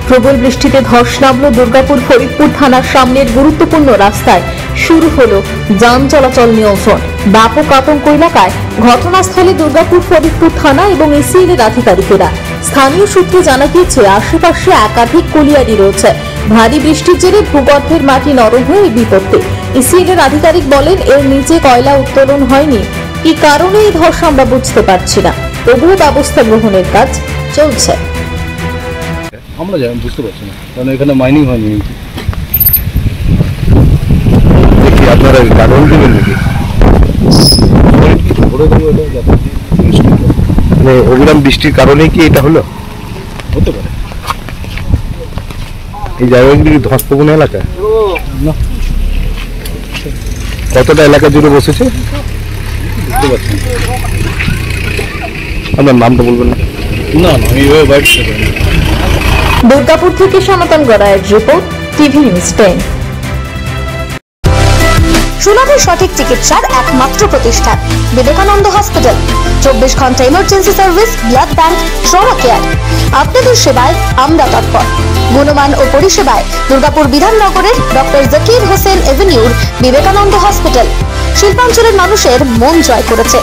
প্রবল বৃষ্টিতে ধস নামল দুর্গাপুর ফরিদপুর থানার সামনের গুরুত্বপূর্ণ রাস্তায়। শুরু হলো যান চলাচল নিয়ন্ত্রণ। ব্যাপক আতঙ্ক এলাকায়। ঘটনাস্থলে দুর্গাপুর ফরিদপুর থানা এবং এসিএল এর আধিকারিকেরা। স্থানীয় সূত্রে জানা গিয়েছে আশেপাশে একাধিক কলিয়ারি রয়েছে। ভারী বৃষ্টির জেরে ভূগর্ভের মাটি নরম হয়ে এই বিপত্তি। এসিএল এর আধিকারিক বলেন, এর নিচে কয়লা উত্তোলন হয়নি। কি কারণে এই ধস আমরা বুঝতে পারছি না, তবুও ব্যবস্থা গ্রহণের কাজ চলছে। আমরা বুঝতে পারছি না, কারণ এখানে মাইনিং হয়নি। দেখি আপনারা কাগজ দেবেন নাকি? মানে অবিরাম বৃষ্টির কারণে কি এটা হলো? হতে পারে। এই জায়গাগুলি কি ধসপ্রবণ এলাকা? না। কতটা এলাকা জুড়ে বসেছে বুঝতে পারছি না। আপনার নামটা বলবেন না? না না, আমি ওই বাইক থেকে। দুর্গাপুর থেকে সনাতন গড়াইয়ের রিপোর্ট, টিভি নিউজ 10। সুলভে সঠিক চিকিৎসার একমাত্র প্রতিষ্ঠান বিবেকানন্দ হসপিটাল। 24 ঘন্টা emergency service, blood bank, trauma care. আপনাদের সেবায় আমরা তৎপর। গুণমান ও পরিষেবায় দুর্গাপুর বিধাননগরের ডক্টর জাকির হোসেন এভিনিউর বিবেকানন্দ হসপিটাল শিল্পাঞ্চলের মানুষের মন জয় করেছে।